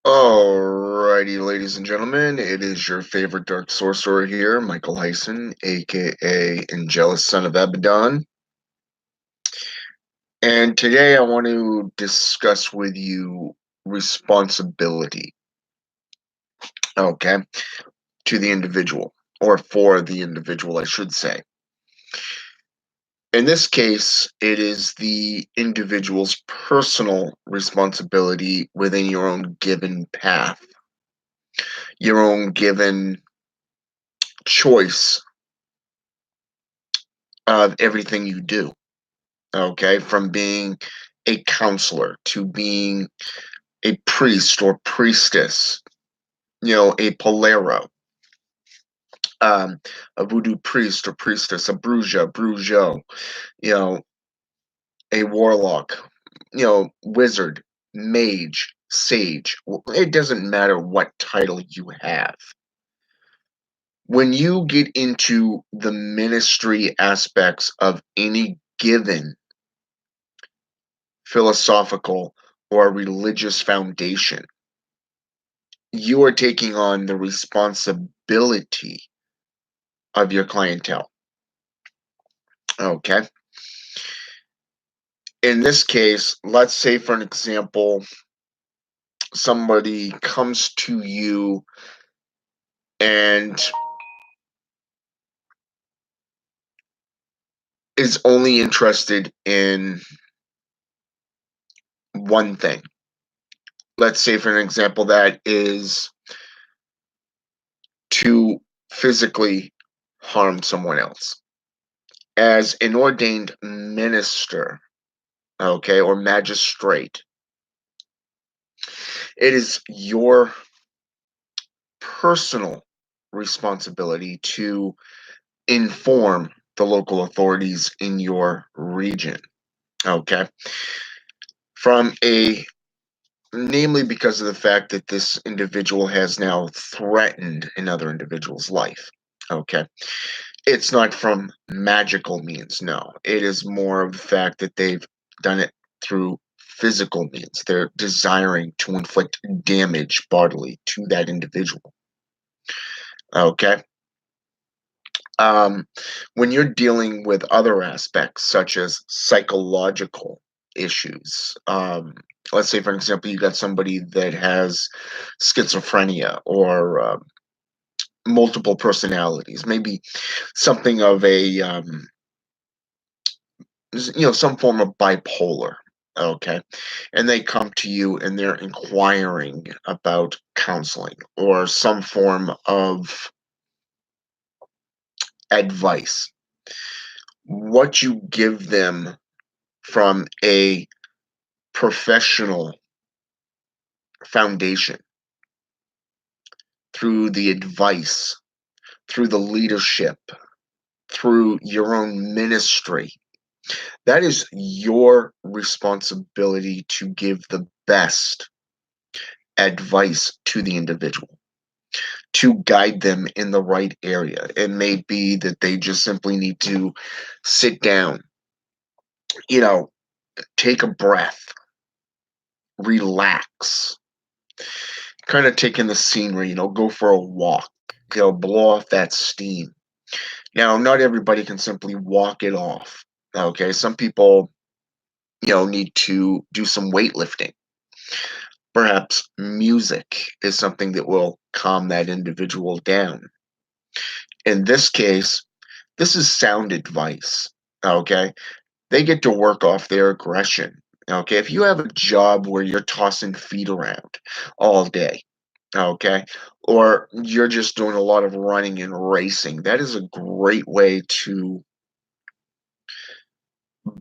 Alrighty, ladies and gentlemen, it is your favorite Dark Sorcerer here, Michael Hyson, aka Angelus Son of Abaddon. And today I want to discuss with you responsibility, okay, to the individual, or for the individual, I should say. In this case, it is the individual's personal responsibility within your own given path, your own given choice of everything you do. Okay, from being a counselor to being a priest or priestess, a polero, um, a voodoo priest or priestess, a brujo, you know, a warlock, wizard, mage, sage. It doesn't matter what title you have. When you get into the ministry aspects of any given philosophical or religious foundation, you are taking on the responsibility of your clientele. Okay. In this case, let's say, for an example, somebody comes to you and is only interested in one thing. Let's say, for an example, that is to physically harm someone else. As an ordained minister, okay, or magistrate, it is your personal responsibility to inform the local authorities in your region. Okay. From a Namely because of the fact that this individual has now threatened another individual's life. Okay. It's not from magical means, no. It is more of the fact that they've done it through physical means. They're desiring to inflict damage bodily to that individual. Okay. Um, when you're dealing with other aspects, such as psychological issues, let's say, for example, you got somebody that has schizophrenia or multiple personalities, maybe something of a, some form of bipolar. Okay. And they come to you and they're inquiring about counseling or some form of advice. What you give them from a professional foundation through the advice, through the leadership, through your own ministry. That is your responsibility to give the best advice to the individual, to guide them in the right area. It may be that they just simply need to sit down, you know, take a breath, relax, kind of take in the scenery, go for a walk, blow off that steam. Now, not everybody can simply walk it off. Okay, some people, need to do some weightlifting. Perhaps music is something that will calm that individual down. In this case, this is sound advice. Okay, they get to work off their aggression. Okay, if you have a job where you're tossing feet around all day, okay, or you're just doing a lot of running and racing, that is a great way to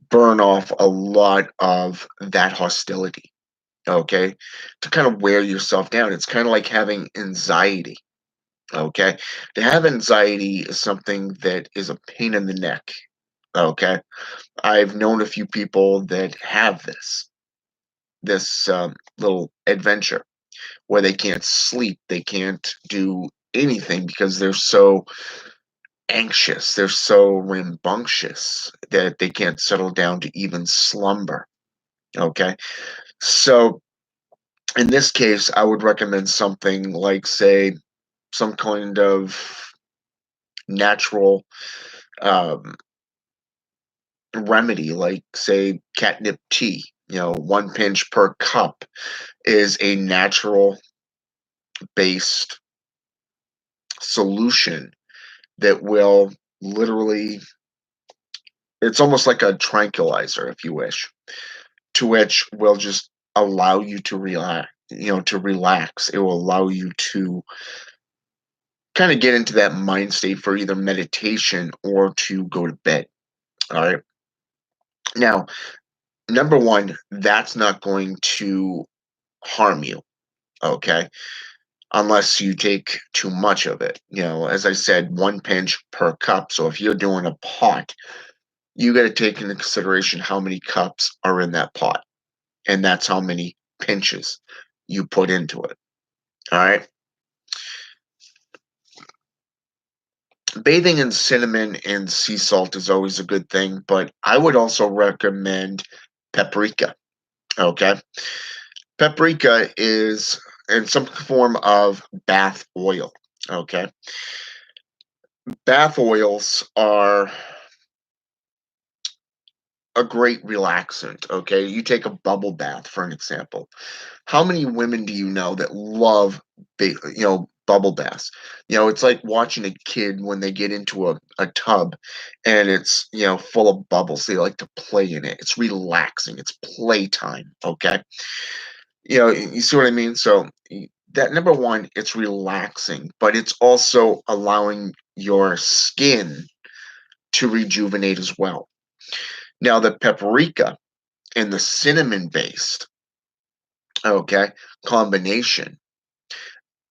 burn off a lot of that hostility, okay, to kind of wear yourself down. It's kind of like having anxiety, okay. To have anxiety is something that is a pain in the neck, okay. I've known a few people that have this little adventure where they can't sleep, they can't do anything because they're so anxious, they're so rambunctious that they can't settle down to even slumber. Okay. So in this case, I would recommend something like, say, some kind of natural um, remedy, like, say, catnip tea. 1 pinch per cup is a natural based solution that will literally, it's almost like a tranquilizer, if you wish, to which will just allow you to relax. It will allow you to kind of get into that mind state for either meditation or to go to bed. All right. Now, number one, that's not going to harm you. Okay. Unless you take too much of it. As I said, 1 pinch per cup. So if you're doing a pot, you got to take into consideration how many cups are in that pot. And that's how many pinches you put into it. All right. Bathing in cinnamon and sea salt is always a good thing, but I would also recommend paprika. Okay. Paprika is in some form of bath oil. Okay. Bath oils are a great relaxant. Okay. You take a bubble bath, for an example. How many women do you know that love, bubble baths? It's like watching a kid when they get into a tub and it's, full of bubbles. They like to play in it. It's relaxing. It's playtime. Okay. You see what I mean? So that number one, it's relaxing, but it's also allowing your skin to rejuvenate as well. Now, the paprika and the cinnamon based, okay, combination.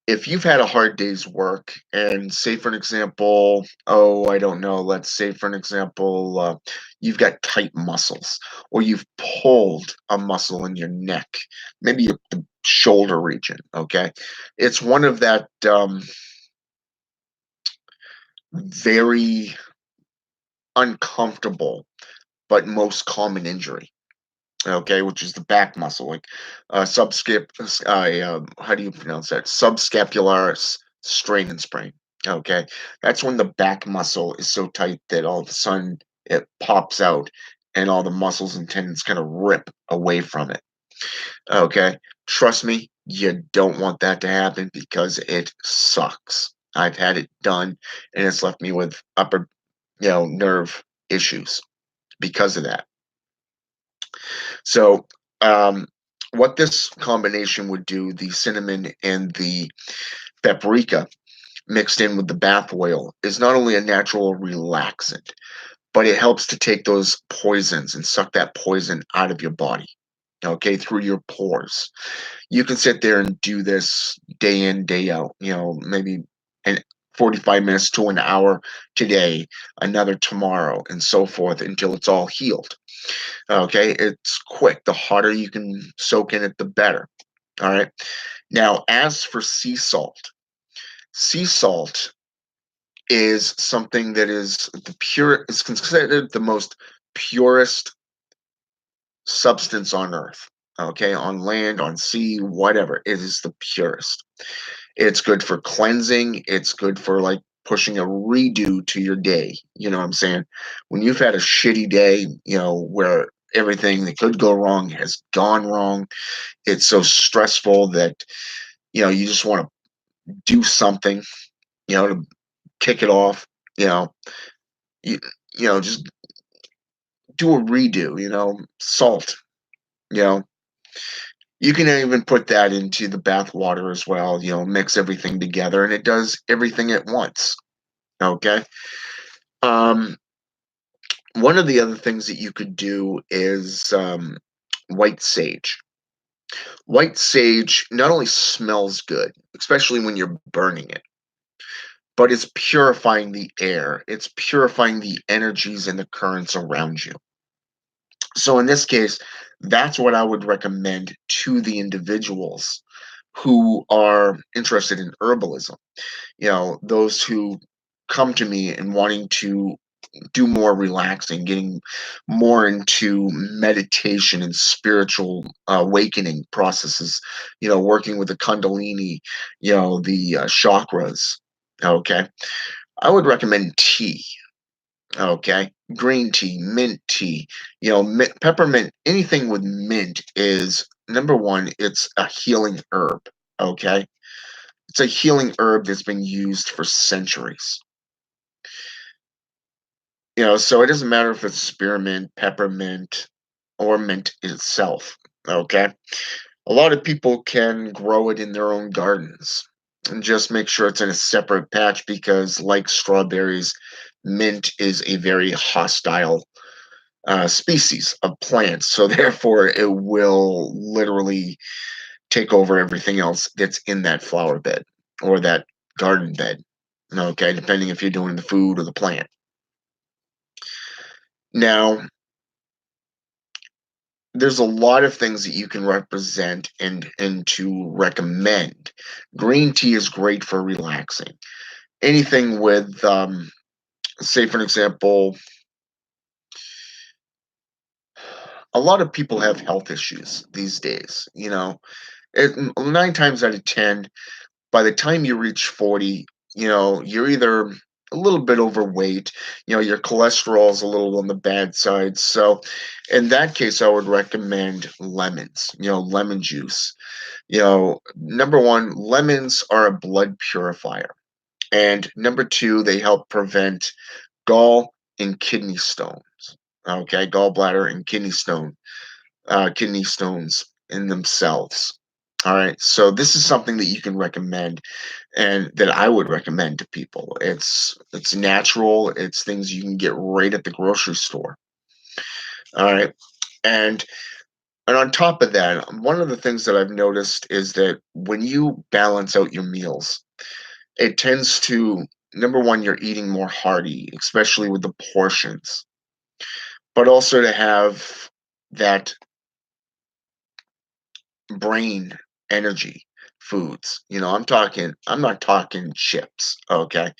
If you've had a hard day's work and say for an example, oh, I don't know, let's say for an example, you've got tight muscles or you've pulled a muscle in your neck, maybe the shoulder region, okay? It's one of that very uncomfortable but most common injury, okay, which is the back muscle, like how do you pronounce that? Subscapularis strain and sprain. Okay, that's when the back muscle is so tight that all of a sudden it pops out, and all the muscles and tendons kind of rip away from it. Okay, trust me, you don't want that to happen because it sucks. I've had it done, and it's left me with upper, nerve issues because of that. So, um, what this combination would do, the cinnamon and the paprika mixed in with the bath oil, is not only a natural relaxant, but it helps to take those poisons and suck that poison out of your body, okay, through your pores. You can sit there and do this day in, day out, maybe an 45 minutes to an hour today, another tomorrow, and so forth until it's all healed. Okay, it's quick. The harder you can soak in it, the better. All right. Now, as for sea salt is something that is is considered the most purest substance on earth. Okay, on land, on sea, whatever, it is the purest. It's good for cleansing. It's good for like pushing a redo to your day. You know what I'm saying? When you've had a shitty day, where everything that could go wrong has gone wrong, it's so stressful that, you just want to do something, to kick it off, you know, you, just do a redo, salt, you know, you can even put that into the bath water as well, mix everything together and it does everything at once. Okay. Um, One of the other things that you could do is white sage. White sage not only smells good, especially when you're burning it, but it's purifying the air. It's purifying the energies and the currents around you. So in this case, that's what I would recommend to the individuals who are interested in herbalism. Those who come to me and wanting to do more relaxing, getting more into meditation and spiritual awakening processes, working with the Kundalini, the chakras. Okay. I would recommend tea. Okay. Green tea, mint tea, peppermint, anything with mint is number one, it's a healing herb. Okay. It's a healing herb that's been used for centuries. So it doesn't matter if it's spearmint, peppermint, or mint itself. Okay. A lot of people can grow it in their own gardens and just make sure it's in a separate patch because, like strawberries, mint is a very hostile species of plants. So, therefore, it will literally take over everything else that's in that flower bed or that garden bed. Okay. Depending if you're doing the food or the plant. Now, there's a lot of things that you can represent and to recommend. Green tea is great for relaxing. Anything with, say, for an example, a lot of people have health issues these days. Nine times out of 10, by the time you reach 40, you're either a little bit overweight, your cholesterol's a little on the bad side. So, in that case, I would recommend lemons, lemon juice. Number one, lemons are a blood purifier. And number two, they help prevent gall and kidney stones. Okay, gallbladder and kidney stones in themselves. All right, so this is something that you can recommend and that I would recommend to people. It's natural, it's things you can get right at the grocery store. All right. And And on top of that, one of the things that I've noticed is that when you balance out your meals, it tends to, number one, you're eating more hearty, especially with the portions, but also to have that brain energy foods. I'm not talking chips. Okay.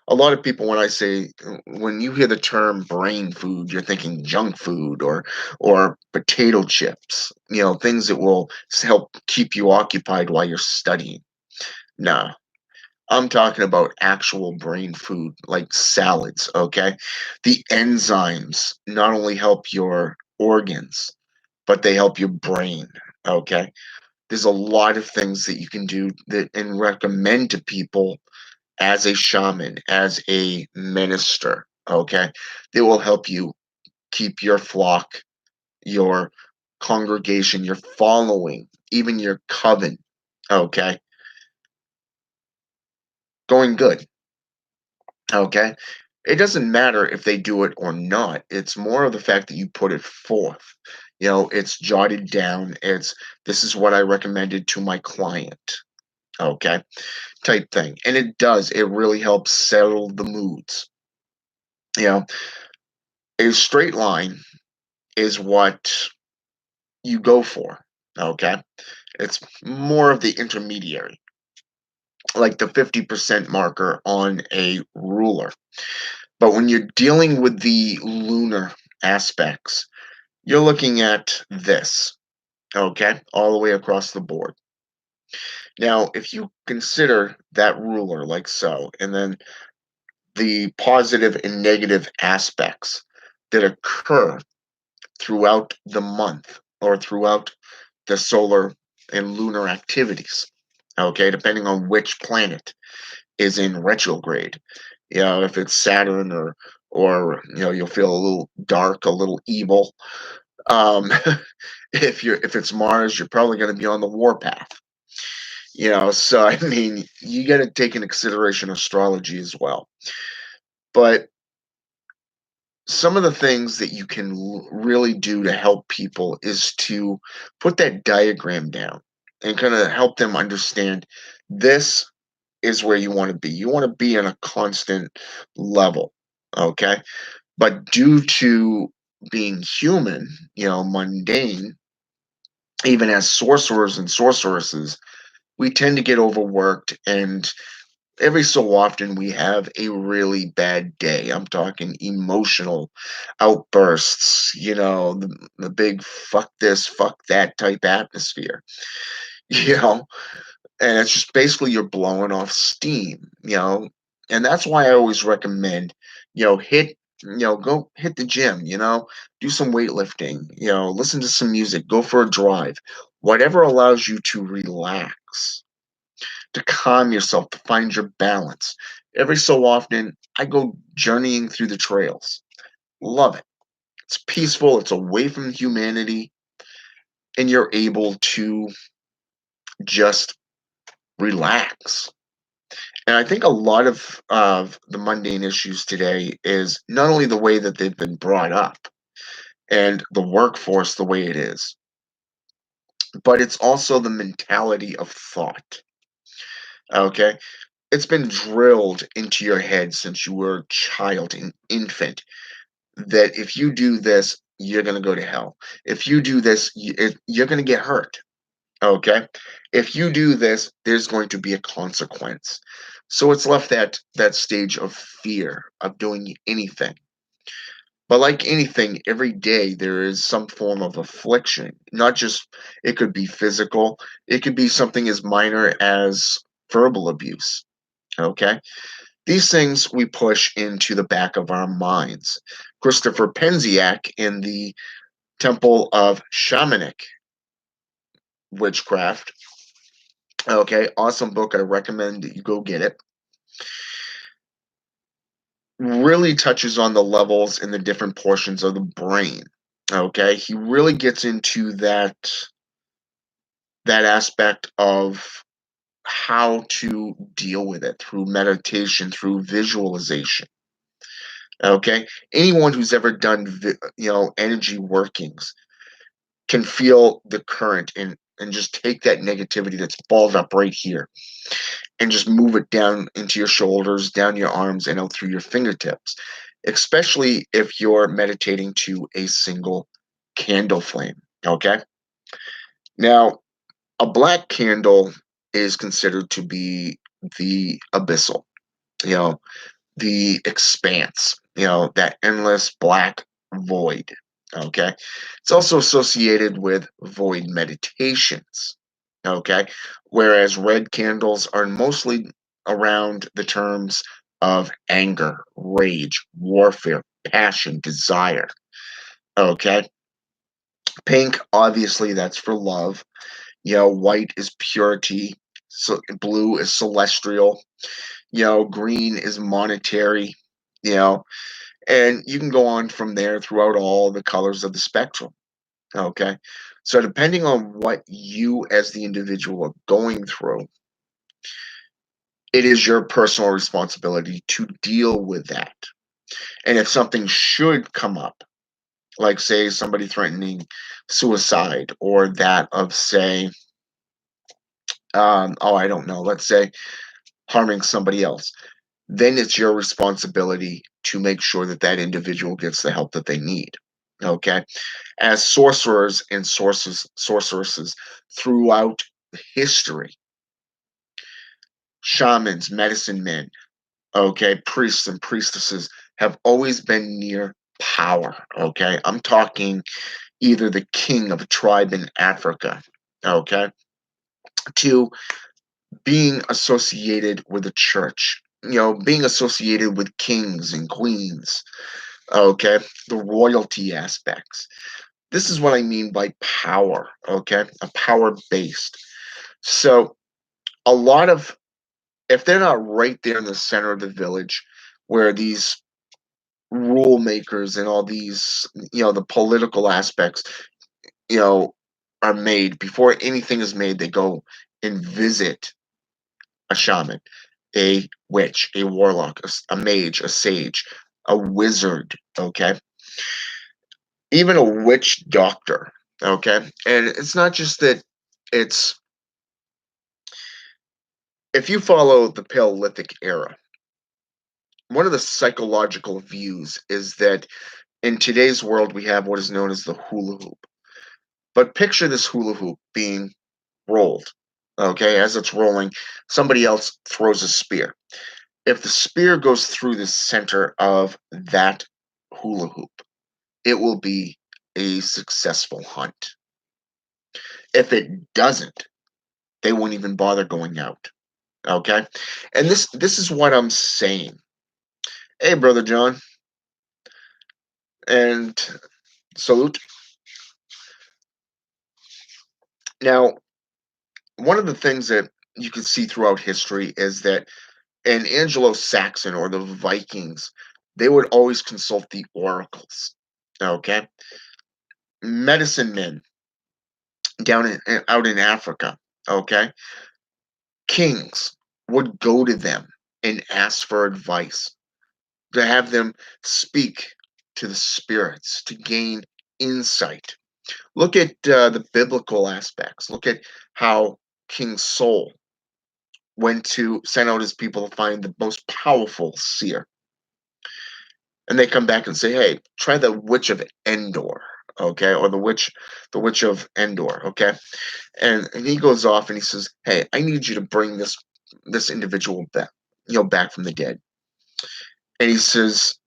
A lot of people, when you hear the term brain food, you're thinking junk food or potato chips, things that will help keep you occupied while you're studying. No, I'm talking about actual brain food like salads. Okay. The enzymes not only help your organs, but they help your brain. Okay. There's a lot of things that you can do that and recommend to people as a shaman, as a minister, okay? They will help you keep your flock, your congregation, your following, even your coven, okay, going good, okay? It doesn't matter if they do it or not. It's more of the fact that you put it forth. It's jotted down. This is what I recommended to my client, okay, type thing. And it does. It really helps settle the moods. You know, a straight line is what you go for. Okay. It's more of the intermediary, like the 50% marker on a ruler. But when you're dealing with the lunar aspects, you're looking at this, okay, all the way across the board. Now, if you consider that ruler like so, and then the positive and negative aspects that occur throughout the month or throughout the solar and lunar activities. Okay, depending on which planet is in retrograde. If it's Saturn or you'll feel a little dark, a little evil. Um, if it's Mars, you're probably going to be on the warpath. So I mean, you got to take into consideration astrology as well. But some of the things that you can really do to help people is to put that diagram down and kind of help them understand this is where you want to be. You want to be in a constant level, okay? But due to being human, mundane, even as sorcerers and sorceresses, we tend to get overworked and Every so often, we have a really bad day. I'm talking emotional outbursts, the big fuck this, fuck that type atmosphere, you know? And it's just basically you're blowing off steam. And that's why I always recommend, go hit the gym, do some weightlifting, listen to some music, go for a drive, whatever allows you to relax, to calm yourself, to find your balance. Every so often, I go journeying through the trails. Love it. It's peaceful, it's away from humanity, and you're able to just relax. And I think a lot of the mundane issues today is not only the way that they've been brought up and the workforce the way it is, but it's also the mentality of thought. Okay. It's been drilled into your head since you were a child, an infant, that if you do this, you're going to go to hell. If you do this, you're going to get hurt. Okay. If you do this, there's going to be a consequence. So it's left that stage of fear of doing anything. But like anything, every day there is some form of affliction. Not just, it could be physical, it could be something as minor as verbal abuse. Okay. These things we push into the back of our minds. Christopher Penziak in the Temple of Shamanic Witchcraft. Okay, awesome book. I recommend that you go get it. Really touches on the levels in the different portions of the brain. Okay, he really gets into that aspect of how to deal with it through meditation, through visualization. Okay, anyone who's ever done energy workings can feel the current and just take that negativity that's balled up right here and just move it down into your shoulders, down your arms, and out through your fingertips, especially if you're meditating to a single candle flame. Okay. Now, a black candle is considered to be the abyssal, you know, the expanse, that endless black void. Okay. It's also associated with void meditations. Okay. Whereas red candles are mostly around the terms of anger, rage, warfare, passion, desire. Okay. Pink, obviously, that's for love. White is purity. So blue is celestial. Green is monetary. You know, and you can go on from there throughout all the colors of the spectrum. Okay. So, depending on what you as the individual are going through, it is your personal responsibility to deal with that. And if something should come up, like, say, somebody threatening suicide, or that of, say, oh, I don't know, let's say harming somebody else, then it's your responsibility to make sure that that individual gets the help that they need. Okay. As sorcerers and sorceresses throughout history, shamans, medicine men, okay, priests and priestesses have always been near power. Okay. I'm talking either the king of a tribe in Africa, okay, to being associated with a church, being associated with kings and queens, okay, the royalty aspects. This is what I mean by power, okay, a power based. So, a lot of, if they're not right there in the center of the village where these rule makers and all these, the political aspects, you know, are made, before anything is made, they go and visit a shaman, a witch, a warlock, a mage, a sage, a wizard, okay? Even a witch doctor, okay? And it's not just that, it's, if you follow the Paleolithic era, one of the psychological views is that in today's world we have what is known as the hula hoop. But picture this hula hoop being rolled, Okay, as it's rolling, somebody else throws a spear. If the spear goes through the center of that hula hoop, it will be a successful hunt. If it doesn't, they won't even bother going out. Okay? And this is what I'm saying. Hey, brother John, and salute. Now, one of the things that you can see throughout history is that in Anglo-Saxon or the Vikings, they would always consult the oracles. Okay? Medicine men down out in Africa, okay? Kings would go to them and ask for advice, to have them speak to the spirits to gain insight. Look at the biblical aspects. Look at how King Saul went to send out his people to find the most powerful seer. And they come back and say, "Hey, try the witch of Endor." Okay, or the witch of Endor. Okay, and he goes off and he says, "Hey, I need you to bring this individual back, back from the dead." And he says,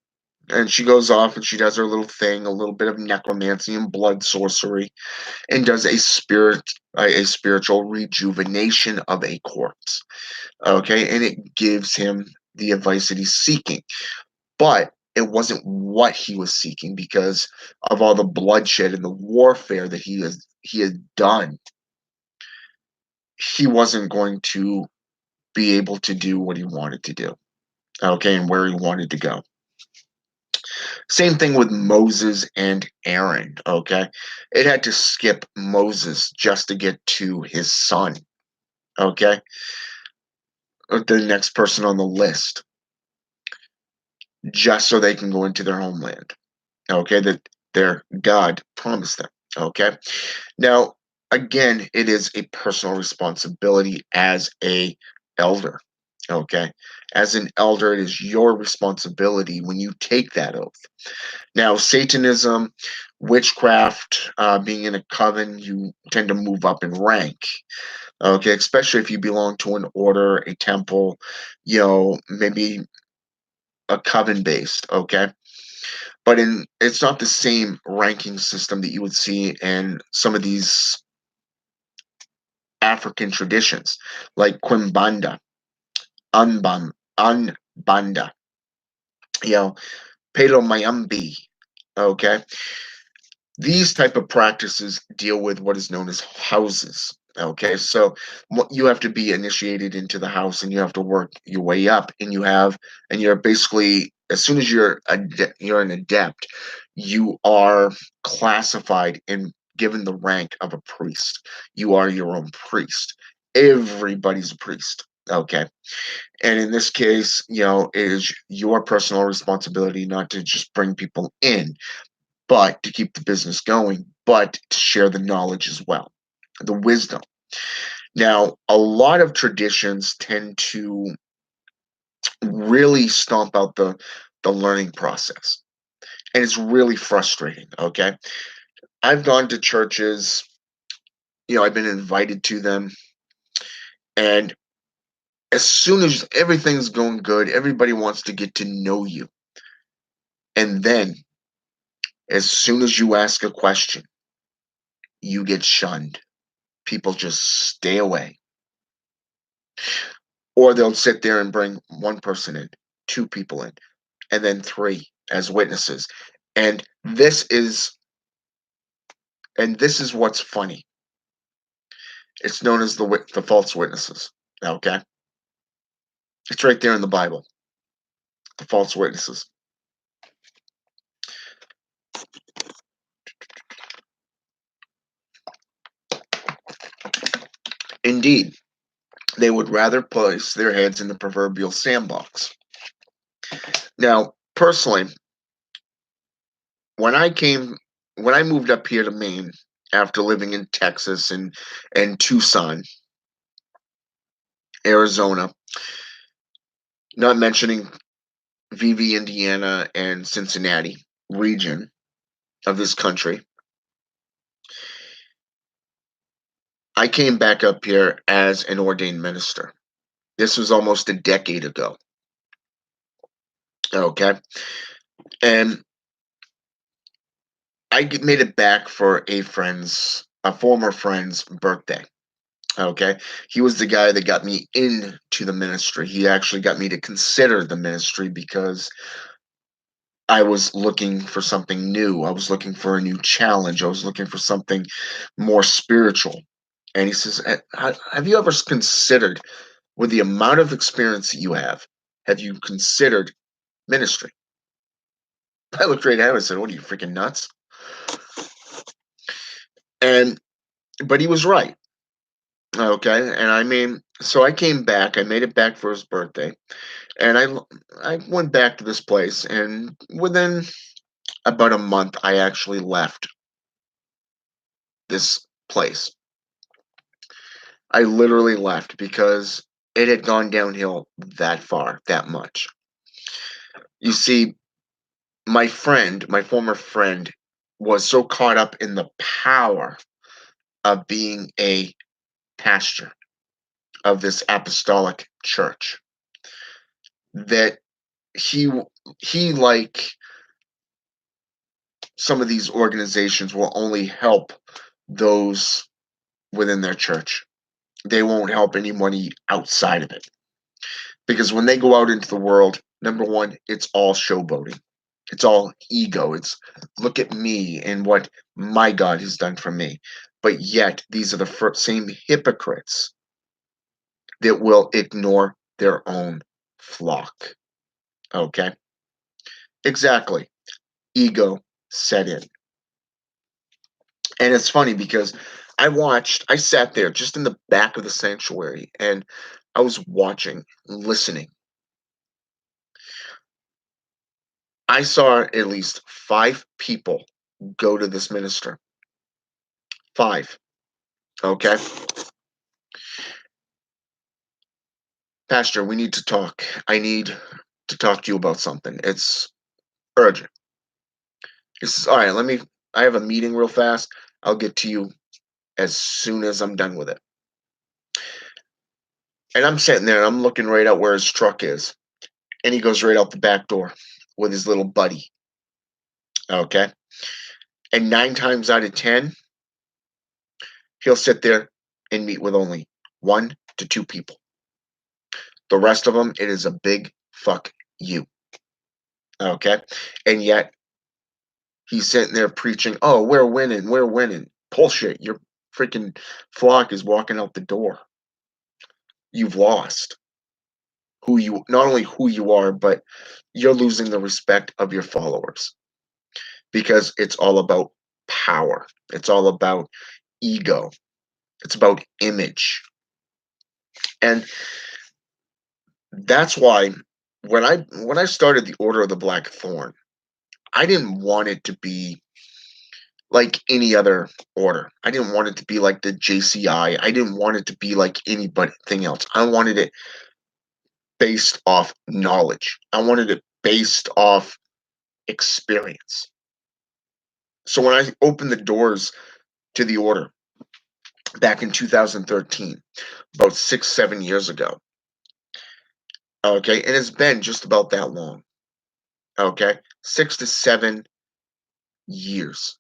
and she goes off and she does her little thing, a little bit of necromancy and blood sorcery, and does a spiritual rejuvenation of a corpse. Okay, and it gives him the advice that he's seeking, but it wasn't what he was seeking because of all the bloodshed and the warfare that he had done. He wasn't going to be able to do what he wanted to do, okay, and where he wanted to go. Same thing with Moses and Aaron, okay? It had to skip Moses just to get to his son, okay? The next person on the list, just so they can go into their homeland, okay? That their God promised them, okay? Now, again, it is a personal responsibility as a elder, okay? As an elder, it is your responsibility when you take that oath. Now, Satanism, witchcraft, being in a coven, you tend to move up in rank. Okay, especially if you belong to an order, a temple, maybe a coven based. Okay, but it's not the same ranking system that you would see in some of these African traditions, like Quimbanda, Unbanda, you know, Palo Mayumbi. Okay, these type of practices deal with what is known as houses. Okay, so you have to be initiated into the house and you have to work your way up, and you're basically, as soon as you're an adept, you are classified and given the rank of a priest. You are your own priest. Everybody's a priest. Okay, and in this case, it is your personal responsibility not to just bring people in, but to keep the business going, but to share the knowledge as well, the wisdom. Now, a lot of traditions tend to really stomp out the learning process, and it's really frustrating. Okay, I've gone to churches, I've been invited to them, and as soon as everything's going good, everybody wants to get to know you, and then as soon as you ask a question, you get shunned. People just stay away. Or they'll sit there and bring one person in, two people in, and then three as witnesses. And this is what's funny. It's known as the false witnesses. Okay, it's right there in the Bible. The false witnesses. Indeed, they would rather place their heads in the proverbial sandbox. Now, personally, when I came, when I moved up here to Maine after living in Texas and Tucson, Arizona, not mentioning VV, Indiana, and Cincinnati region of this country, I came back up here as an ordained minister. This was almost a decade ago. Okay. And made it back for a former friend's birthday. Okay. He was the guy that got me into the ministry. He actually got me to consider the ministry because I was looking for something new. I was looking for a new challenge. I was looking for something more spiritual. And he says, Have you ever considered, with the amount of experience that you have you considered ministry? I looked right at him and said, What are you, freaking nuts? And, but he was right. Okay. And I mean, so I came back, I made it back for his birthday. And I went back to this place. And within about a month, I actually left this place. I literally left because it had gone downhill that far, that much. You see, my former friend, was so caught up in the power of being a pastor of this apostolic church that he like some of these organizations will only help those within their church. They won't help anybody outside of it. Because when they go out into the world, number one, it's all showboating. It's all ego. It's look at me and what my God has done for me. But yet, these are the same hypocrites that will ignore their own flock. Okay? Exactly. Ego set in. And it's funny because I sat there just in the back of the sanctuary and I was watching, listening. I saw at least 5 people go to this minister. 5. Okay. Pastor, we need to talk. I need to talk to you about something. It's urgent. He says, All right, I have a meeting real fast. I'll get to you as soon as I'm done with it. And I'm sitting there and I'm looking right out where his truck is. And he goes right out the back door with his little buddy. Okay. And 9 times out of 10, he'll sit there and meet with only 1 to 2 people. The rest of them, it is a big fuck you. Okay. And yet he's sitting there preaching, oh, we're winning, we're winning. Bullshit. Your freaking flock is walking out the door. You've lost not only who you are, but you're losing the respect of your followers because it's all about power. It's all about ego. It's about image. And that's why when I started the Order of the Black Thorn, I didn't want it to be like any other order. I didn't want it to be like the JCI. I didn't want it to be like anything else. I wanted it based off knowledge. I wanted it based off experience. So when I opened the doors to the order back in 2013, about 6, 7 years ago, okay, and it's been just about that long, okay, 6 to 7 years.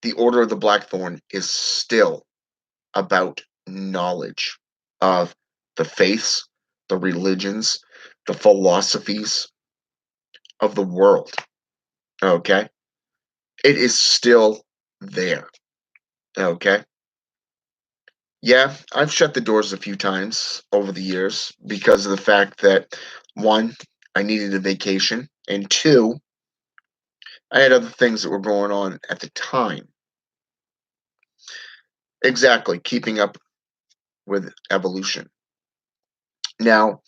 The Order of the Blackthorn is still about knowledge of the faiths, the religions, the philosophies of the world. Okay? It is still there. Okay? Yeah, I've shut the doors a few times over the years because of the fact that one, I needed a vacation, and two, I had other things that were going on at the time. Exactly, keeping up with evolution. Now,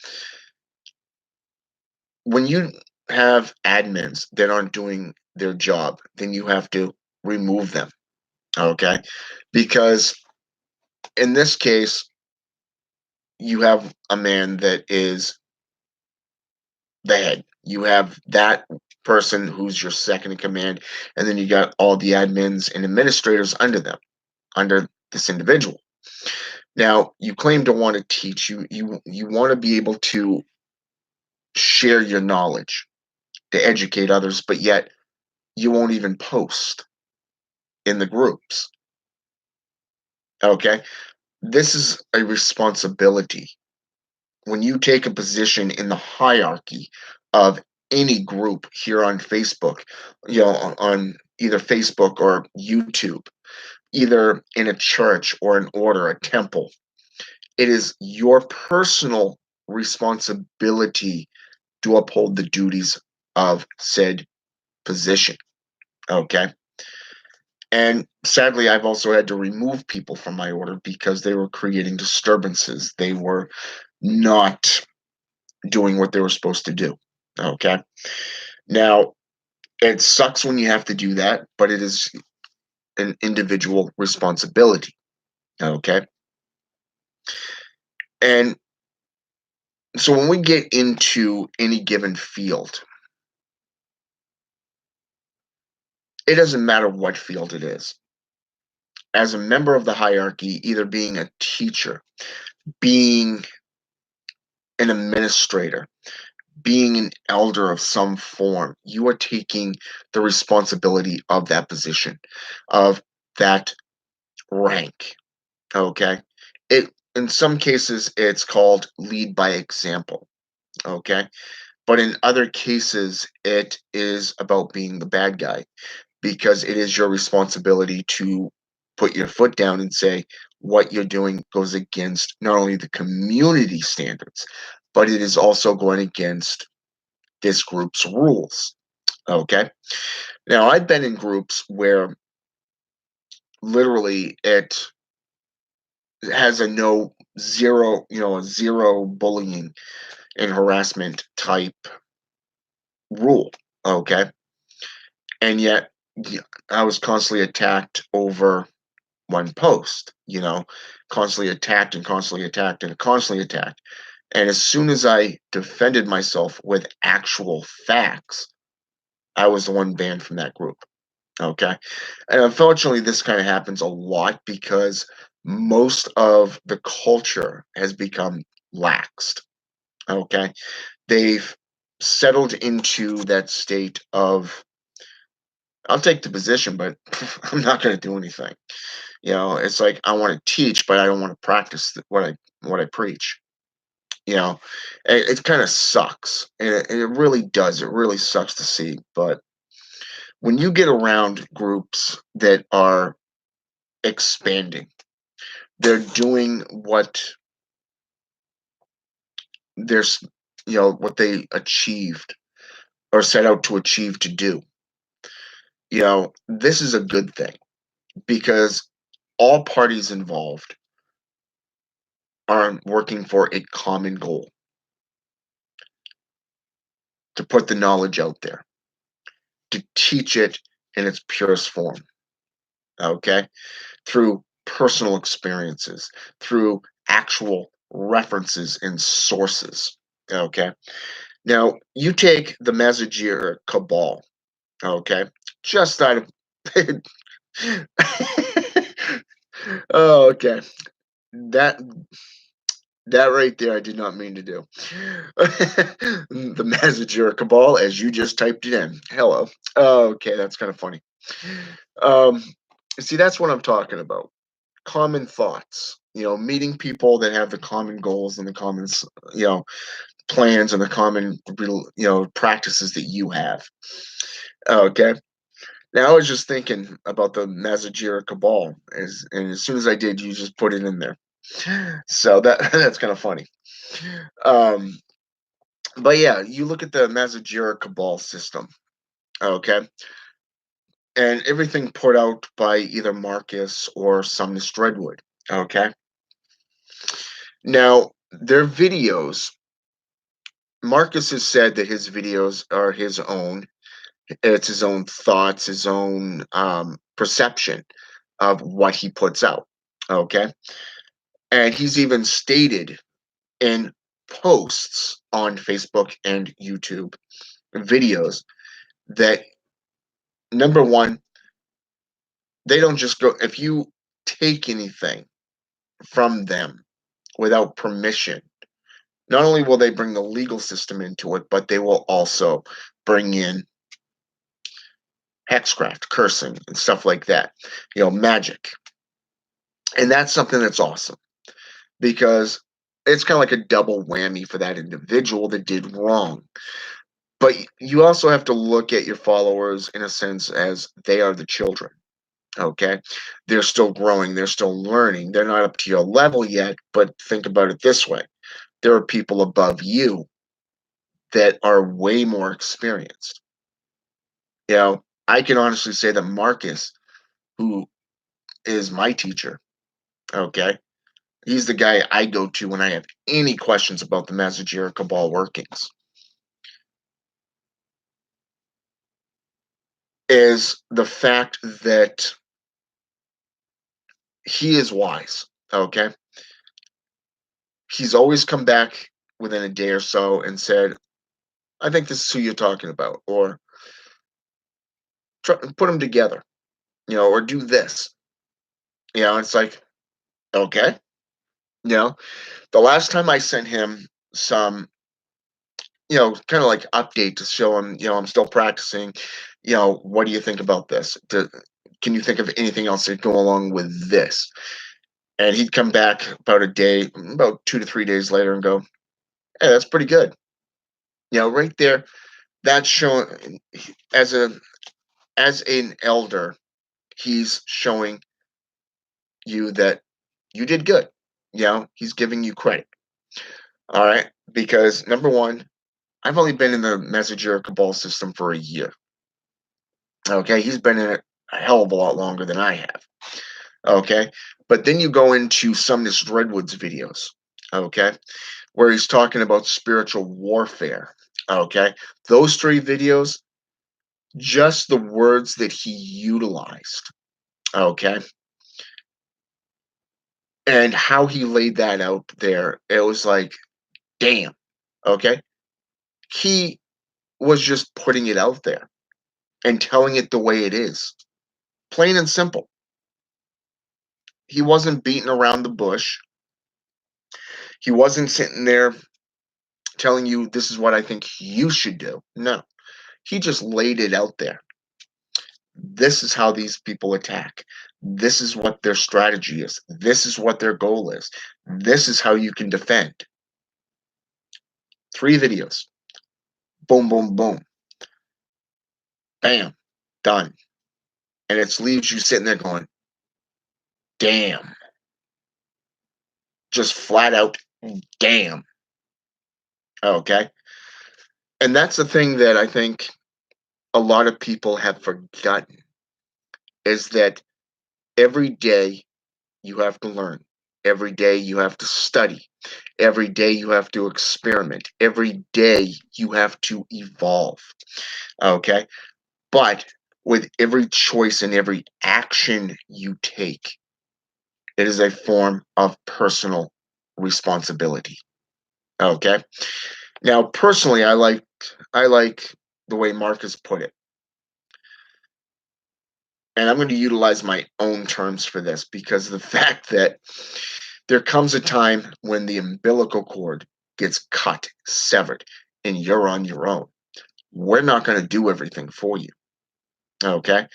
when you have admins that aren't doing their job, then you have to remove them. Okay? Because in this case, you have a man that is the head. You have that person who's your second in command, and then you got all the admins and administrators under them. under this individual. Now, you claim to want to teach, you want to be able to share your knowledge, to educate others, but yet you won't even post in the groups. Okay? This is a responsibility. When you take a position in the hierarchy of any group here on Facebook, on either Facebook or YouTube, either in a church or an order, a temple, it is your personal responsibility to uphold the duties of said position. Okay. And sadly, I've also had to remove people from my order because they were creating disturbances. They were not doing what they were supposed to do. Okay. Now, it sucks when you have to do that, but it is an individual responsibility. Okay. And so when we get into any given field, it doesn't matter what field it is. As a member of the hierarchy, either being a teacher, being an administrator, being an elder of some form, you are taking the responsibility of that position, of that rank. Okay. It in some cases it's called lead by example. Okay. But in other cases, it is about being the bad guy because it is your responsibility to put your foot down and say what you're doing goes against not only the community standards, but it is also going against this group's rules. Okay. Now, I've been in groups where literally it has a no zero, a zero bullying and harassment type rule. Okay. And yet I was constantly attacked over one post, constantly attacked and constantly attacked. And as soon as I defended myself with actual facts, I was the one banned from that group. Okay. And unfortunately, this kind of happens a lot because most of the culture has become laxed. Okay. They've settled into that state of, I'll take the position, but I'm not going to do anything. It's like I want to teach, but I don't want to practice what I preach. It kind of sucks, and it really does. It really sucks to see. But when you get around groups that are expanding, they're doing what they're, what they achieved or set out to achieve to do. This is a good thing because all parties involved are working for a common goal to put the knowledge out there, to teach it in its purest form, okay? Through personal experiences, through actual references and sources, okay? Now, you take the Mazajir Cabal, okay? Just out of. Oh, okay. That that right there, I did not mean to do. The Mazajir Cabal, as you just typed it in. Hello. Okay, that's kind of funny. Um, See, that's what I'm talking about. Common thoughts. Meeting people that have the common goals and the common, plans and the common, practices that you have. Okay. Now I was just thinking about the Mazajira Cabal, and as soon as I did, you just put it in there. So that's kind of funny. Um, but yeah, you look at the Mazajira Cabal system, okay, and everything put out by either Marcus or Sumnus Dreadwood, okay. Now their videos, Marcus has said that his videos are his own. It's his own thoughts, his own perception of what he puts out. Okay. And he's even stated in posts on Facebook and YouTube videos that number one, they don't just go, if you take anything from them without permission. Not only will they bring the legal system into it, but they will also bring in hexcraft, cursing, and stuff like that, magic. And that's something that's awesome because it's kind of like a double whammy for that individual that did wrong. But you also have to look at your followers in a sense as they are the children. Okay. They're still growing, they're still learning, they're not up to your level yet. But think about it this way: there are people above you that are way more experienced. I can honestly say that Marcus, who is my teacher, okay, he's the guy I go to when I have any questions about the Mazajira Cabal workings, is the fact that he is wise, okay? He's always come back within a day or so and said, I think this is who you're talking about, or try, put them together, or do this. It's like, okay. You know, the last time I sent him some, kind of like update to show him, I'm still practicing, what do you think about this? Can you think of anything else that go along with this? And he'd come back about 2 to 3 days later and go, hey, that's pretty good. Right there, that's showing as an elder, he's showing you that you did good. He's giving you credit. All right. Because number one, I've only been in the Messenger Cabal system for a year. Okay. He's been in it a hell of a lot longer than I have. Okay. But then you go into Sumnus Redwood's videos. Okay. Where he's talking about spiritual warfare. Okay. Those 3 videos, just the words that he utilized. Okay. And how he laid that out there, it was like, damn. Okay. He was just putting it out there and telling it the way it is, plain and simple. He wasn't beating around the bush. He wasn't sitting there telling you this is what I think you should do. No, he just laid it out there. This is how these people attack. This is what their strategy is. This is what their goal is. This is how you can defend. 3 videos. Boom, boom, boom. Bam. Done. And it leaves you sitting there going, damn. Just flat out, damn. Okay. And that's the thing that I think a lot of people have forgotten is that every day you have to learn. Every day you have to study. Every day you have to experiment. Every day you have to evolve. Okay. But with every choice and every action you take, it is a form of personal responsibility. Okay. Now, personally, I like the way Marcus put it. And I'm going to utilize my own terms for this because of the fact that there comes a time when the umbilical cord gets cut, severed, and you're on your own. We're not going to do everything for you. Okay.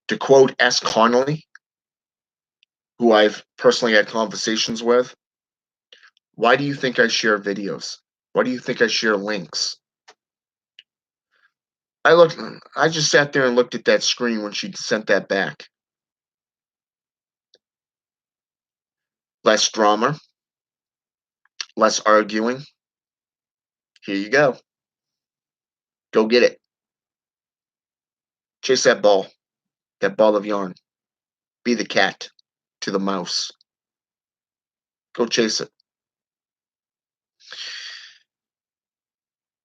To quote S. Connolly, who I've personally had conversations with, why do you think I share videos? Why do you think I share links? I just sat there and looked at that screen when she sent that back. Less drama, less arguing. Here you go. Go get it. Chase that ball of yarn. Be the cat to the mouse. Go chase it.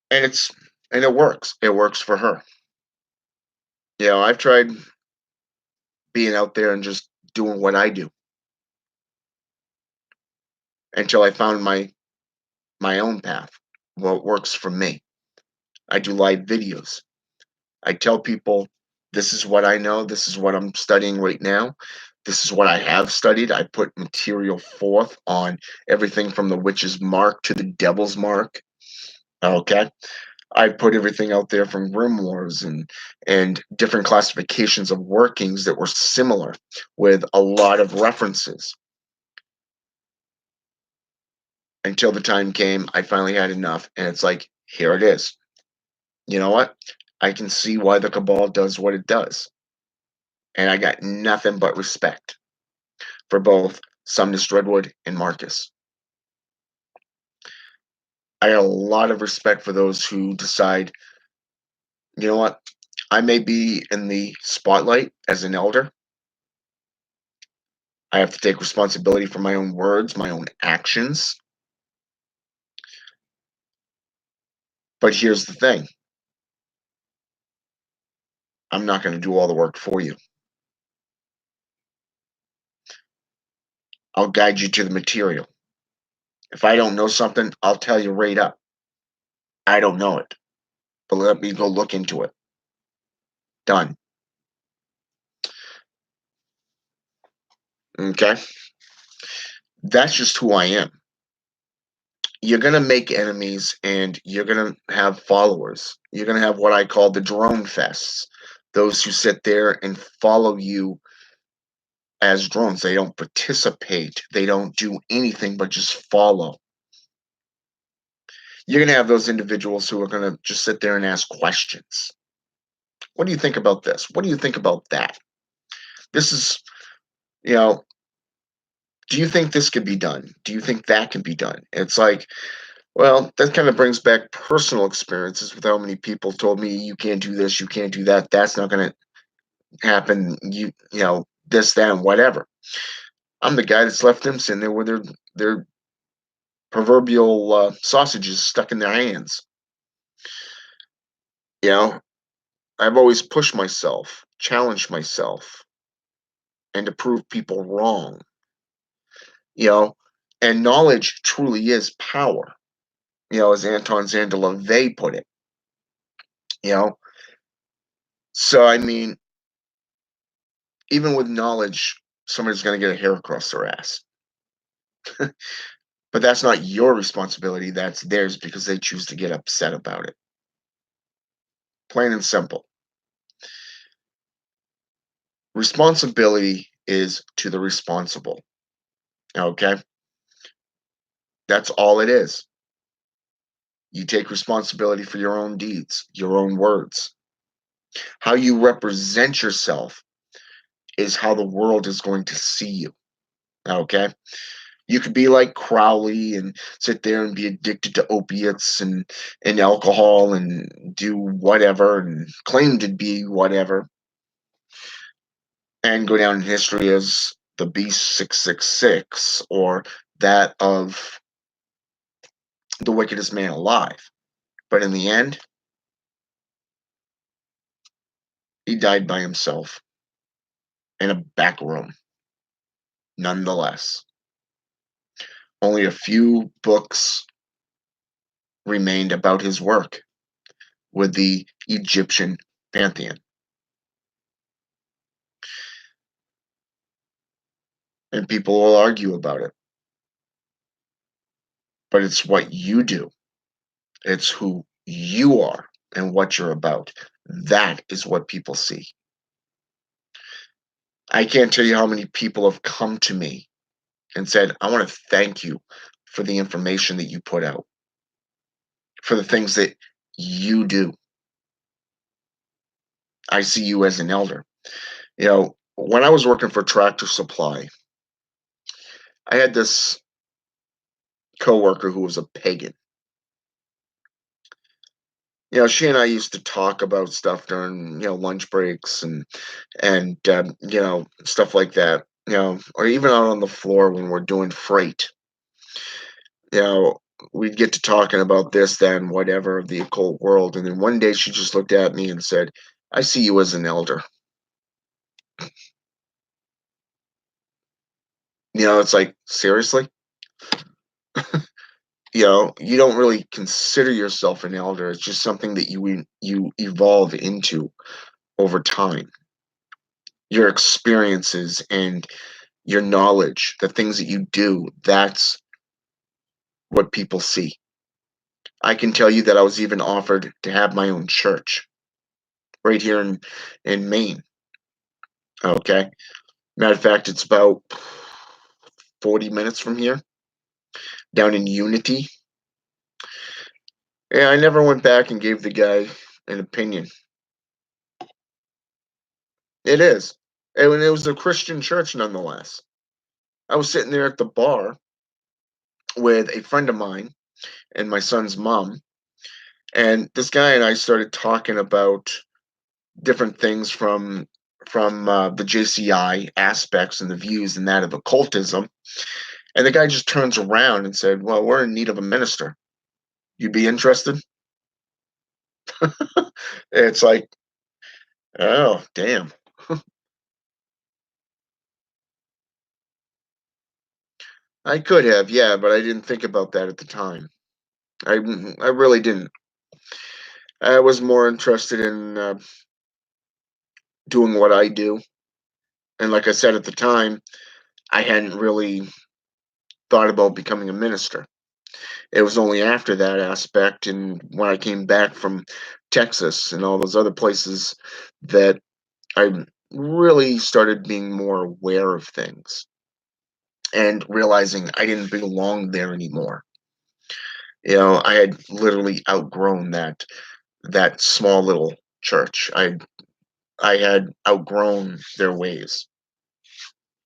And it works. It works for her. I've tried being out there and just doing what I do until I found my own path. What works for me. I do live videos. I tell people this is what I know, this is what I'm studying right now. This is what I have studied. I put material forth on everything from the witch's mark to the devil's mark. Okay. I put everything out there from grimoires and different classifications of workings that were similar with a lot of references until the time came I finally had enough, and it's like, here it is. You know what? I can see why the cabal does what it does, and I got nothing but respect for both Sumnus Redwood and Marcus. I got a lot of respect for those who decide, you know what? I may be in the spotlight as an elder. I have to take responsibility for my own words, my own actions. But here's the thing, I'm not going to do all the work for you. I'll guide you to the material. If I don't know something, I'll tell you right up. I don't know it, but let me go look into it. Done. Okay? That's just who I am. You're going to make enemies and you're going to have followers. You're going to have what I call the drone fests. Those who sit there and follow you as drones. They don't participate. They don't do anything but just follow. You're going to have those individuals who are going to just sit there and ask questions. What do you think about this? What do you think about that? This is, you know, do you think this could be done? Do you think that can be done? It's like, well, that kind of brings back personal experiences with how many people told me you can't do this, you can't do that, that's not going to happen. This, that, and whatever. I'm the guy that's left them sitting there with their proverbial sausages stuck in their hands. You know, I've always pushed myself, challenged myself, and to prove people wrong. You know, and knowledge truly is power. As Anton Szandor LaVey put it. You know, so I mean, even with knowledge, somebody's going to get a hair across their ass. But that's not your responsibility. That's theirs because they choose to get upset about it. Plain and simple. Responsibility is to the responsible. Okay? That's all it is. You take responsibility for your own deeds, your own words. How you represent yourself is how the world is going to see you. Okay? You could be like Crowley and sit there and be addicted to opiates and alcohol and do whatever and claim to be whatever and go down in history as the Beast 666 or that of the wickedest man alive. But in the end, he died by himself in a back room, nonetheless. Only a few books remained about his work with the Egyptian pantheon. And people will argue about it. But it's what you do. It's who you are and what you're about. That is what people see. I can't tell you how many people have come to me and said, I want to thank you for the information that you put out, for the things that you do. I see you as an elder. When I was working for Tractor Supply, I had this coworker who was a pagan. She and I used to talk about stuff during, lunch breaks and stuff like that, or even out on the floor when we're doing freight. You know, we'd get to talking about this, then, whatever, of the occult world. And then one day she just looked at me and said, I see you as an elder. It's like, seriously? You don't really consider yourself an elder. It's just something that you evolve into over time. your experiences and your knowledge, the things that you do, that's what people see. I can tell you that I was even offered to have my own church right here in Maine. Okay. Matter of fact, it's about 40 minutes from here, down in Unity. Yeah, I never went back and gave the guy an opinion. It is. And it was a Christian church nonetheless. I was sitting there at the bar with a friend of mine and my son's mom, and this guy and I started talking about different things from the JCI aspects and the views and that of occultism. And the guy just turns around and said, "Well, we're in need of a minister. You'd be interested?" It's like, oh, damn. I could have, yeah, but I didn't think about that at the time. I really didn't. I was more interested in doing what I do. And like I said at the time, I hadn't really thought about becoming a minister. It was only after that aspect and when I came back from Texas and all those other places that I really started being more aware of things and realizing I didn't belong there anymore. I had literally outgrown that small little church. I had outgrown their ways.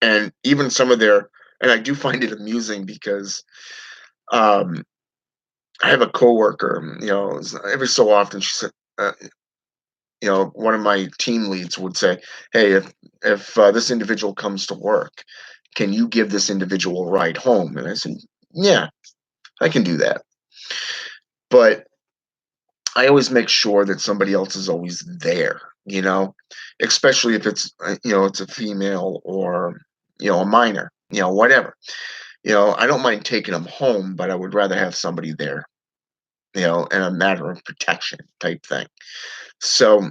And even some of their and I do find it amusing because um I have a coworker, every so often she said one of my team leads would say, "Hey, if this individual comes to work, can you give this individual a ride home?" And I said, "Yeah, I can do that." But I always make sure that somebody else is always there, especially if it's a female or a minor, whatever. I don't mind taking them home, but I would rather have somebody there, in a matter of protection type thing. So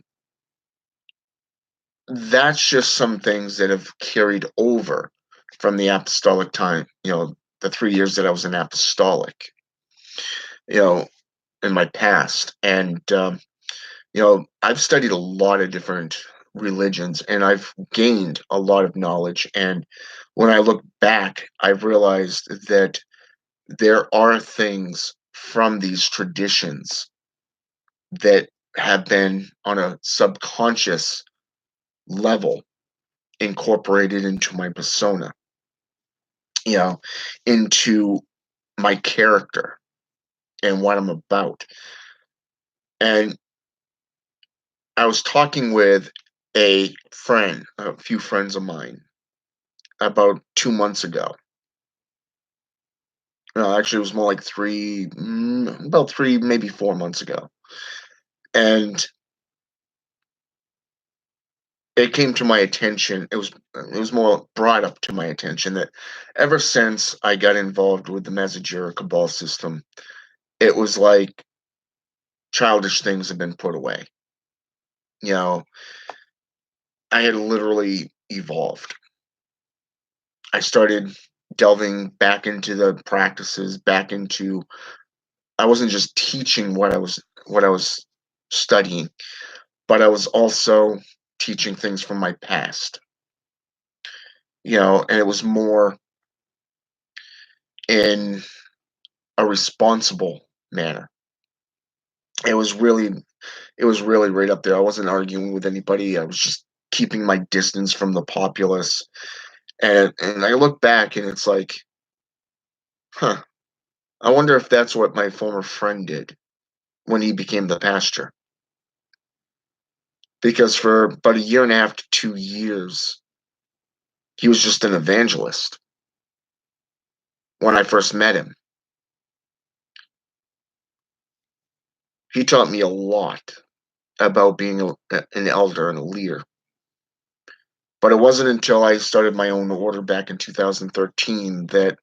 that's just some things that have carried over from the apostolic time, the 3 years that I was an apostolic, you know, in my past. And, I've studied a lot of different religions and I've gained a lot of knowledge. And when I look back, I've realized that there are things from these traditions that have been on a subconscious level incorporated into my persona, you know, into my character and what I'm about. And I was talking with a few friends of mine about 2 months ago. No, actually, it was more like about 3, maybe 4 months ago. And it came to my attention. It was more brought up to my attention that ever since I got involved with the Messenger Cabal system, it was like childish things have been put away. You know, I had literally evolved. I started delving back into the practices, back into I wasn't just teaching what I was studying, but I was also teaching things from my past. And it was more in a responsible manner. It was really it was really right up there. I wasn't arguing with anybody. I was just keeping my distance from the populace. And I look back and it's like, huh, I wonder if that's what my former friend did when he became the pastor. Because for about a year and a half to 2 years, he was just an evangelist when I first met him. He taught me a lot about being an elder and a leader. But it wasn't until I started my own order back in 2013 that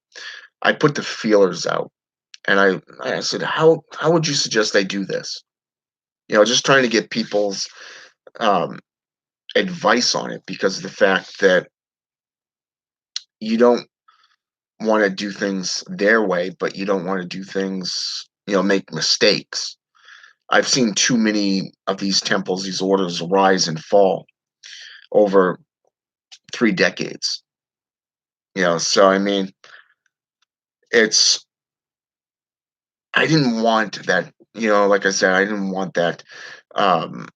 I put the feelers out. And I said, how would you suggest I do this? Just trying to get people's um, advice on it because of the fact that you don't want to do things their way, but you don't want to do things, make mistakes. I've seen too many of these temples, these orders rise and fall over 3 decades. So I mean, it's I didn't want that, like I said, I didn't want that um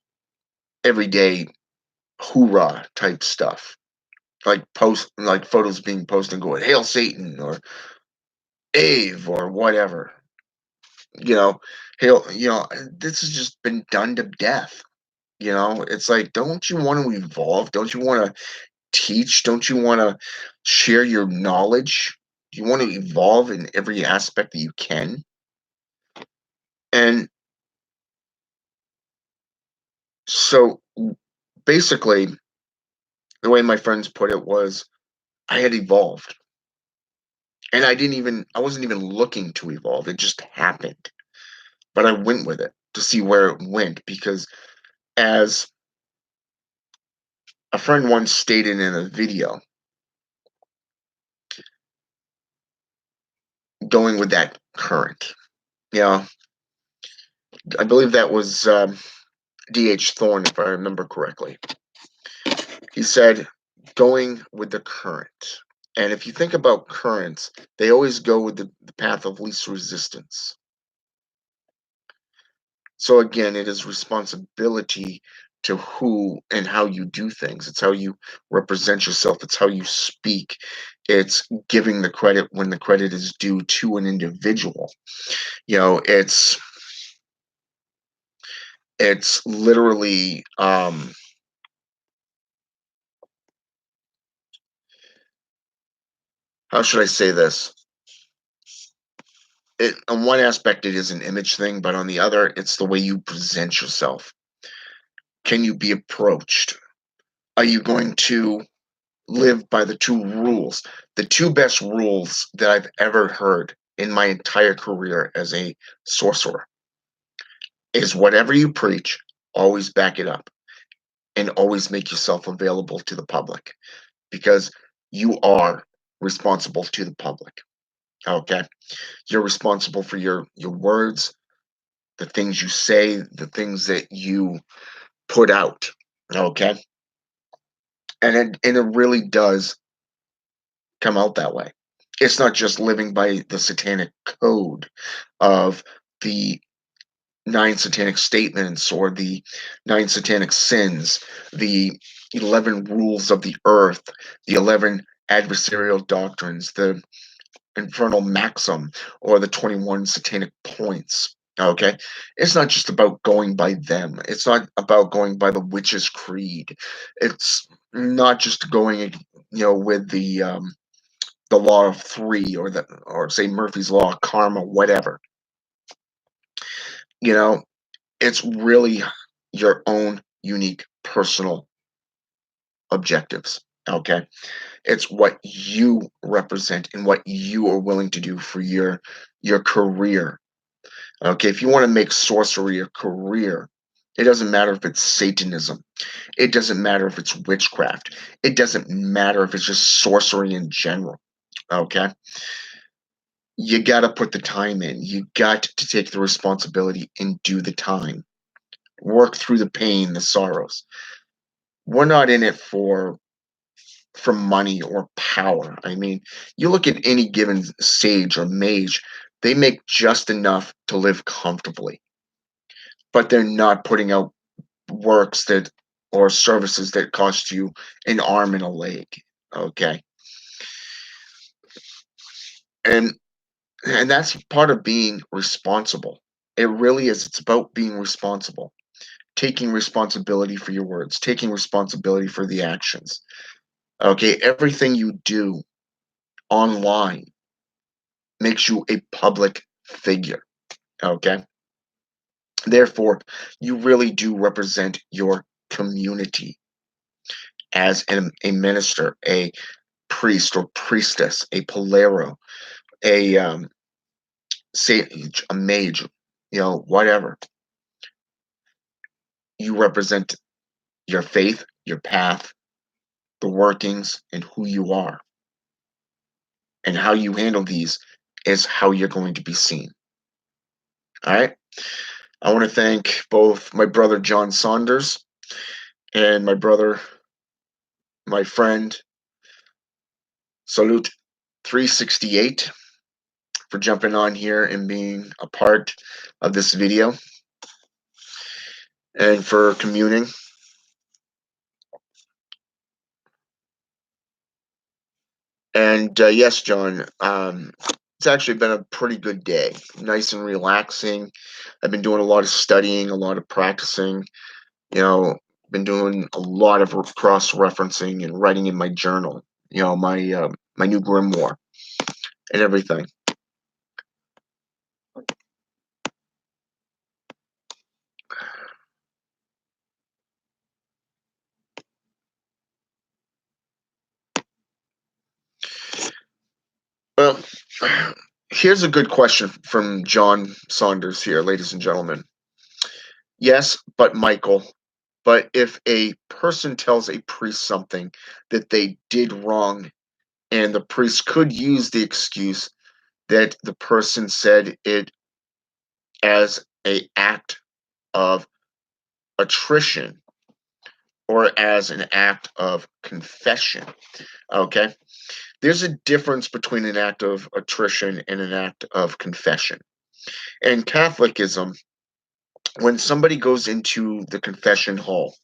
everyday hoorah type stuff. Like photos being posted going, Hail Satan or Ave or whatever. You know, Hail, this has just been done to death. It's like, don't you want to evolve? Don't you want to teach? Don't you want to share your knowledge? Do you want to evolve in every aspect that you can? And so basically, the way my friends put it was I had evolved. And I wasn't even looking to evolve. It just happened. But I went with it to see where it went because, as a friend once stated in a video, going with that current. You know, I believe that was D.H. Thorne, if I remember correctly. He said, going with the current. And if you think about currents, they always go with the path of least resistance. So again, it is responsibility to who and how you do things. It's how you represent yourself. It's how you speak. It's giving the credit when the credit is due to an individual. It's literally how should I say this? On one aspect, it is an image thing, but on the other, it's the way you present yourself. Can you be approached? Are you going to live by the two rules? The two best rules that I've ever heard in my entire career as a sorcerer is whatever you preach, always back it up and always make yourself available to the public because you are responsible to the public. Okay? You're responsible for your words, the things you say, the things that you put out. Okay? And it really does come out that way. It's not just living by the satanic code of the nine satanic statements or the nine satanic sins, the 11 rules of the earth, the 11 adversarial doctrines, the infernal maxim, or the 21 satanic points. Okay, it's not just about going by them. It's not about going by the witch's creed. It's not just going, with the law of three or say Murphy's law, karma, whatever. You know, it's really your own unique personal objectives. Okay, it's what you represent and what you are willing to do for your career. Okay, if you want to make sorcery a career, it doesn't matter if it's Satanism. It doesn't matter if it's witchcraft. It doesn't matter if it's just sorcery in general. Okay, you got to put the time in. You got to take the responsibility and do the time. Work through the pain, the sorrows. We're not in it for money or power. I mean, you look at any given sage or mage, they make just enough to live comfortably, but they're not putting out works that or services that cost you an arm and a leg. Okay. And and that's part of being responsible. It really is. It's about being responsible, taking responsibility for your words, taking responsibility for the actions. Okay, everything you do online makes you a public figure. Okay, therefore, you really do represent your community as a minister, a priest or priestess, a polero, a sage, a mage, whatever. You represent your faith, your path, the workings, and who you are. And how you handle these is how you're going to be seen. All right. I want to thank both my brother John Saunders and my friend Salute 368 for jumping on here and being a part of this video and for communing. And yes, John, it's actually been a pretty good day. Nice and relaxing. I've been doing a lot of studying, a lot of practicing. Been doing a lot of cross-referencing and writing in my journal. My new grimoire and everything. Well, here's a good question from John Saunders here, ladies and gentlemen. Yes, but Michael, but if a person tells a priest something that they did wrong, and the priest could use the excuse that the person said it as a act of attrition or as an act of confession. Okay? There's a difference between an act of attrition and an act of confession. In Catholicism, when somebody goes into the confession hall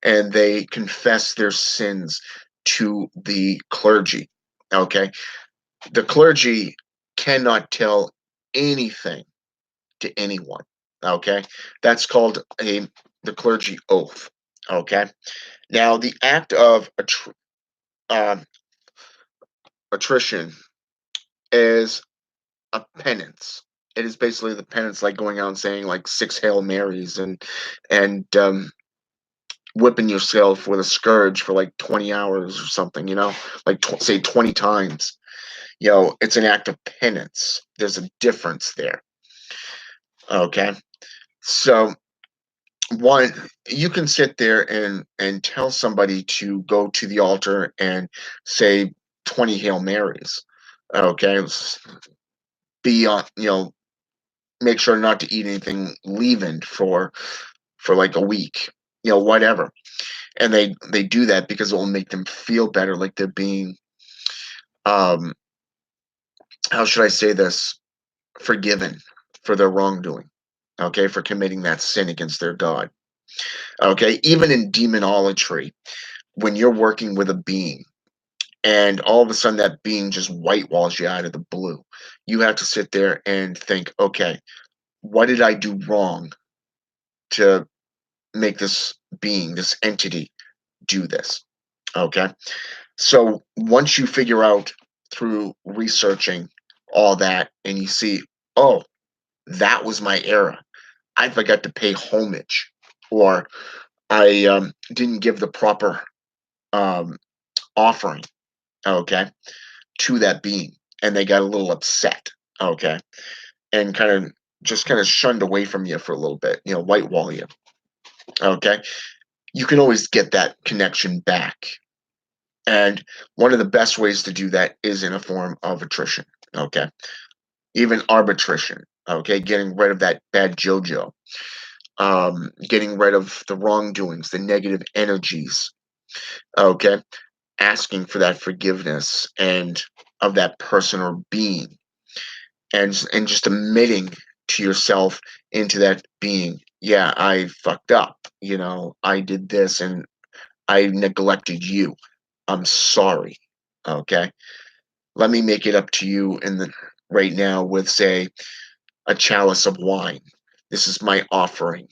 and they confess their sins to the clergy, okay, the clergy cannot tell anything to anyone, okay? That's called the clergy oath, okay? Now, the act of um, attrition is a penance. It is basically the penance, like going out and saying like 6 Hail Marys and whipping yourself with a scourge for like 20 hours or something, like say 20 times. It's an act of penance. There's a difference there. Okay. So one, you can sit there and tell somebody to go to the altar and say 20 Hail Marys. Okay. Be on, make sure not to eat anything leavened for like a week, whatever. And they do that because it will make them feel better, like they're being um how should I say this, forgiven for their wrongdoing, okay, for committing that sin against their God. Okay, even in demonology, when you're working with a being and all of a sudden that being just whitewalls you out of the blue, you have to sit there and think, okay, what did I do wrong to make this being, this entity, do this? Okay. So once you figure out through researching all that and you see, oh, that was my error. I forgot to pay homage, or I didn't give the proper um, offering, okay, to that being, and they got a little upset, okay, and kind of shunned away from you for a little bit, whitewall you, okay. You can always get that connection back. And one of the best ways to do that is in a form of attrition, okay? Even arbitration, okay? Getting rid of that bad JoJo, getting rid of the wrongdoings, the negative energies, okay? Asking for that forgiveness and of that person or being, and just admitting to yourself, into that being, yeah, I fucked up, I did this and I neglected you. I'm sorry, okay? Let me make it up to you right now with, say, a chalice of wine. This is my offering.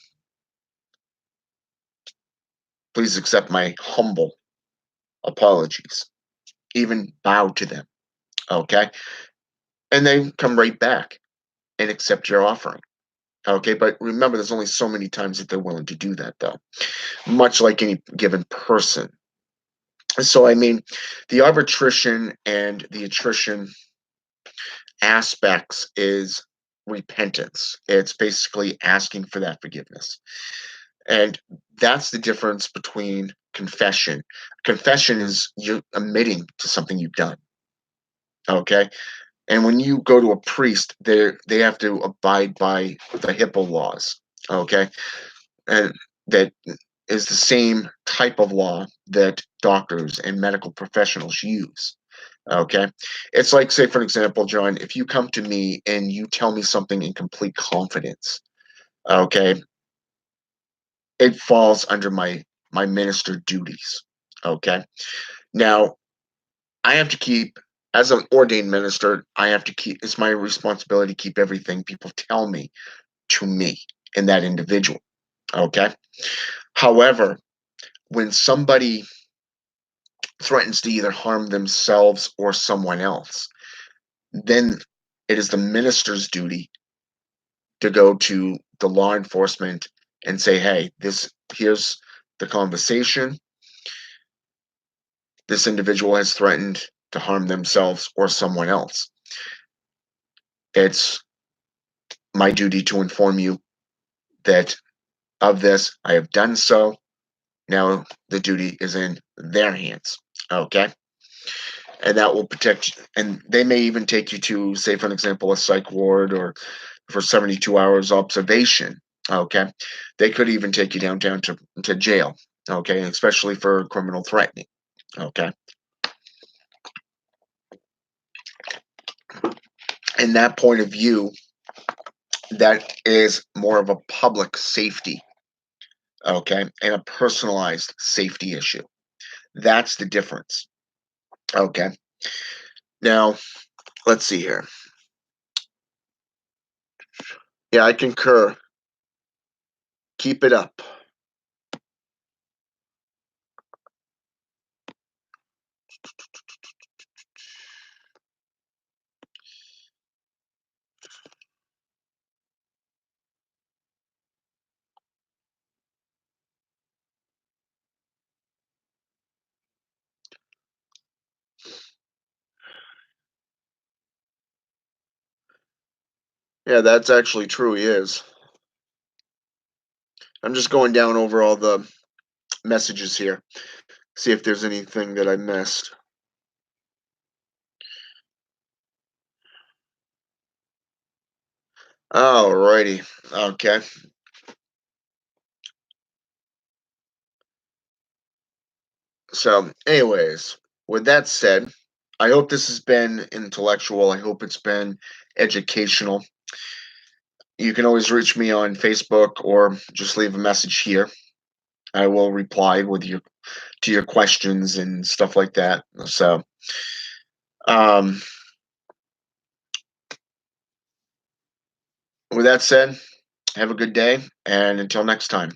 Please accept my humble apologies. Even bow to them, okay? And they come right back and accept your offering, okay? But remember, there's only so many times that they're willing to do that, though, much like any given person. So, I mean, the arbitration and the attrition aspects is repentance. It's basically asking for that forgiveness. And that's the difference between confession. Confession is you admitting to something you've done. Okay. And when you go to a priest, they have to abide by the HIPAA laws. Okay. And that is the same type of law that doctors and medical professionals use. Okay. It's like, say, for example, John, if you come to me and you tell me something in complete confidence, okay, it falls under my minister duties. Okay. Now, I have to keep, as an ordained minister, I have to keep, it's my responsibility to keep everything people tell me to me and that individual. Okay. However, when somebody threatens to either harm themselves or someone else, then it is the minister's duty to go to the law enforcement and say, hey, this here's the conversation. This individual has threatened to harm themselves or someone else. It's my duty to inform you that of this. I have done so. Now the duty is in their hands. Okay. And that will protect you. And they may even take you to, say, for example, a psych ward or for 72 hours observation. Okay. They could even take you downtown to jail. Okay. Especially for criminal threatening. Okay. In that point of view, that is more of a public safety. Okay. And a personalized safety issue. That's the difference. Okay. Now, let's see here. Yeah, I concur. Keep it up. Yeah, that's actually true. He is. I'm just going down over all the messages here, see if there's anything that I missed. Alrighty. Okay. So, anyways, with that said, I hope this has been intellectual. I hope it's been educational. You can always reach me on Facebook or just leave a message here. I will reply with your to your questions and stuff like that. So, um, with that said, have a good day, and until next time.